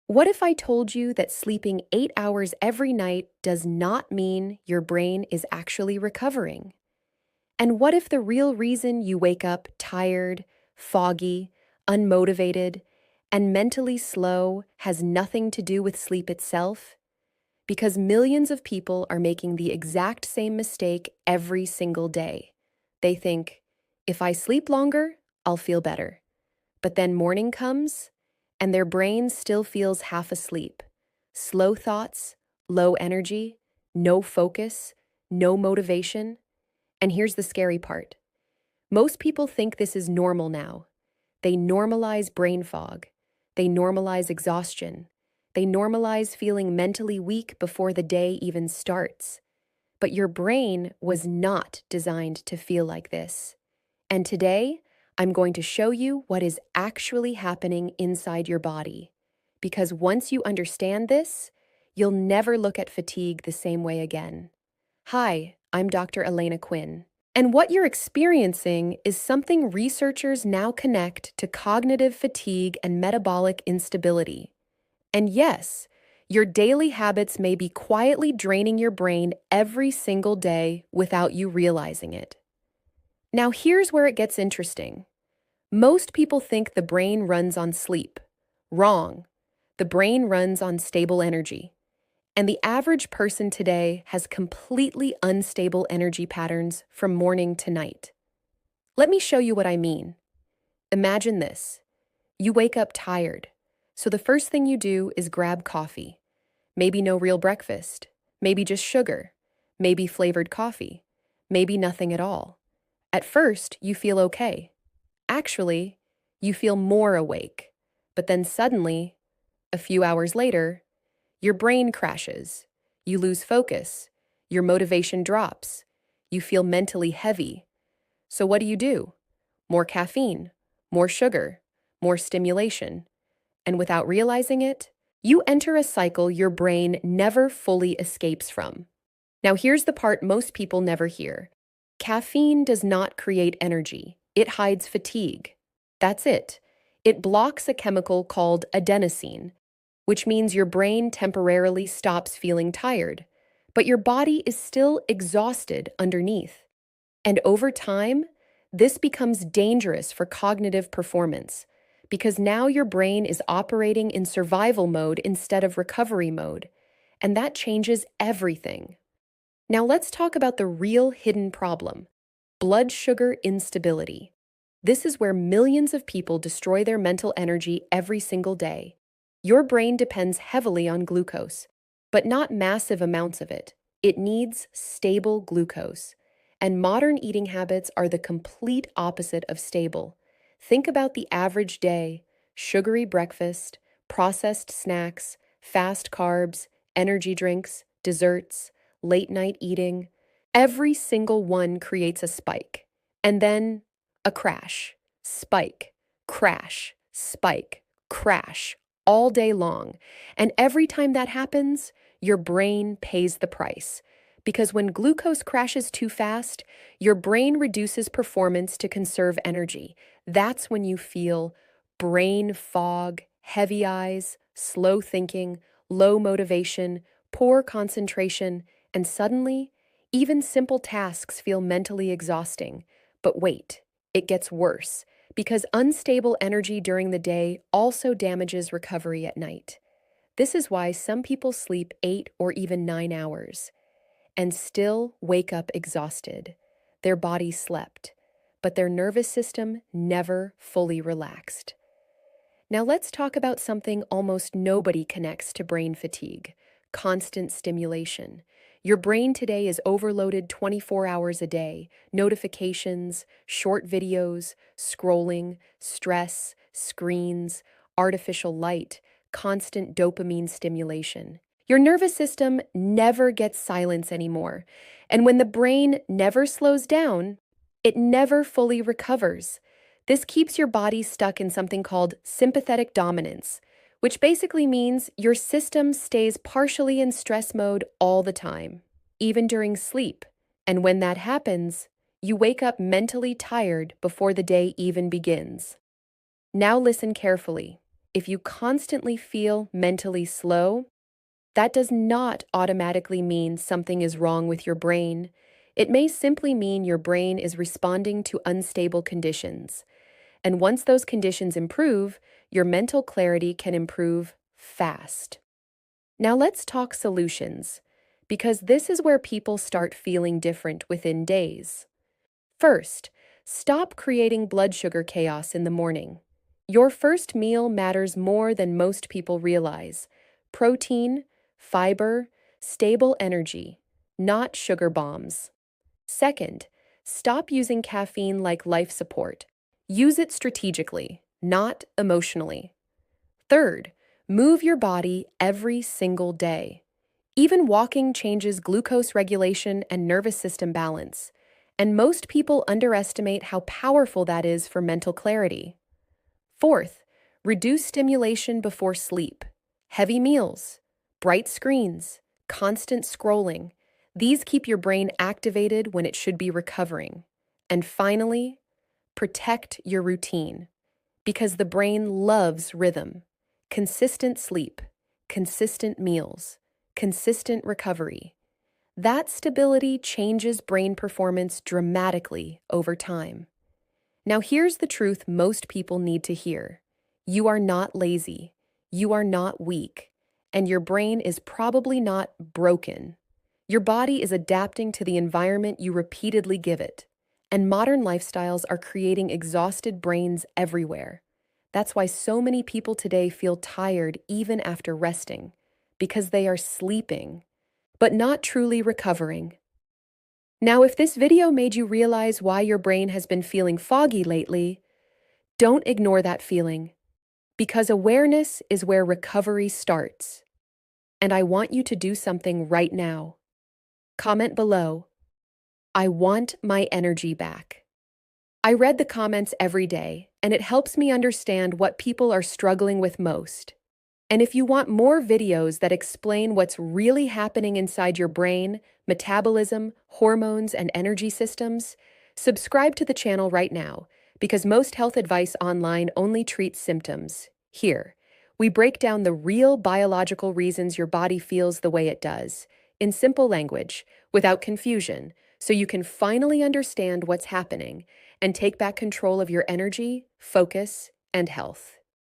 What if I told you that sleeping 8 hours every night does not mean your brain is actually recovering? And what if the real reason you wake up tired, foggy, unmotivated, and mentally slow has nothing to do with sleep itself? Because millions of people are making the exact same mistake every single day. They think, if I sleep longer, I'll feel better. But then morning comes, and their brain still feels half asleep. Slow thoughts, low energy, no focus, no motivation. And here's the scary part. Most people think this is normal now. They normalize brain fog. They normalize exhaustion. They normalize feeling mentally weak before the day even starts. But your brain was not designed to feel like this. And today, I'm going to show you what is actually happening inside your body. Because once you understand this, you'll never look at fatigue the same way again. Hi, I'm Dr. Elena Quinn. And what you're experiencing is something researchers now connect to cognitive fatigue and metabolic instability. And yes, your daily habits may be quietly draining your brain every single day without you realizing it. Now, here's where it gets interesting. Most people think the brain runs on sleep. Wrong. The brain runs on stable energy. And the average person today has completely unstable energy patterns from morning to night. Let me show you what I mean. Imagine this. You wake up tired, so the first thing you do is grab coffee. Maybe no real breakfast, maybe just sugar, maybe flavored coffee, maybe nothing at all. At first, you feel okay. Actually, you feel more awake. But then suddenly, a few hours later, your brain crashes. You lose focus. Your motivation drops. You feel mentally heavy. So what do? More caffeine, more sugar, more stimulation. And without realizing it, you enter a cycle your brain never fully escapes from. Now here's the part most people never hear. Caffeine does not create energy. It hides fatigue. That's it. It blocks a chemical called adenosine, which means your brain temporarily stops feeling tired, but your body is still exhausted underneath. And over time, this becomes dangerous for cognitive performance because now your brain is operating in survival mode instead of recovery mode, and that changes everything. Now let's talk about the real hidden problem: blood sugar instability. This is where millions of people destroy their mental energy every single day. Your brain depends heavily on glucose, but not massive amounts of it. It needs stable glucose. And modern eating habits are the complete opposite of stable. Think about the average day: sugary breakfast, processed snacks, fast carbs, energy drinks, desserts, late night eating. Every single one creates a spike. And then a crash, spike, crash, spike, crash, all day long. And every time that happens, your brain pays the price. Because when glucose crashes too fast, your brain reduces performance to conserve energy. That's when you feel brain fog, heavy eyes, slow thinking, low motivation, poor concentration, and suddenly, even simple tasks feel mentally exhausting. But wait, it gets worse, because unstable energy during the day also damages recovery at night. This is why some people sleep 8 or even 9 hours and still wake up exhausted. Their body slept, but their nervous system never fully relaxed. Now let's talk about something almost nobody connects to brain fatigue: constant stimulation. Your brain today is overloaded 24 hours a day. Notifications, short videos, scrolling, stress, screens, artificial light, constant dopamine stimulation. Your nervous system never gets silence anymore. And when the brain never slows down, it never fully recovers. This keeps your body stuck in something called sympathetic dominance, which basically means your system stays partially in stress mode all the time, even during sleep. And when that happens, you wake up mentally tired before the day even begins. Now listen carefully. If you constantly feel mentally slow, that does not automatically mean something is wrong with your brain. It may simply mean your brain is responding to unstable conditions. And once those conditions improve, your mental clarity can improve fast. Now let's talk solutions, because this is where people start feeling different within days. First, stop creating blood sugar chaos in the morning. Your first meal matters more than most people realize. Protein, fiber, stable energy, not sugar bombs. Second, stop using caffeine like life support. Use it strategically, not emotionally. Third, move your body every single day. Even walking changes glucose regulation and nervous system balance, and most people underestimate how powerful that is for mental clarity. Fourth, reduce stimulation before sleep. Heavy meals, bright screens, constant scrolling. These keep your brain activated when it should be recovering. And finally, protect your routine, because the brain loves rhythm. Consistent sleep, consistent meals, consistent recovery. That stability changes brain performance dramatically over time. Now, here's the truth most people need to hear. You are not lazy, you are not weak, and your brain is probably not broken. Your body is adapting to the environment you repeatedly give it, and modern lifestyles are creating exhausted brains everywhere. That's why so many people today feel tired even after resting, because they are sleeping, but not truly recovering. Now, if this video made you realize why your brain has been feeling foggy lately, don't ignore that feeling, because awareness is where recovery starts. And I want you to do something right now. Comment below, "I want my energy back." I read the comments every day, and it helps me understand what people are struggling with most. And if you want more videos that explain what's really happening inside your brain, metabolism, hormones, and energy systems, subscribe to the channel right now, because most health advice online only treats symptoms. Here, we break down the real biological reasons your body feels the way it does, in simple language, without confusion, so you can finally understand what's happening and take back control of your energy, focus, and health.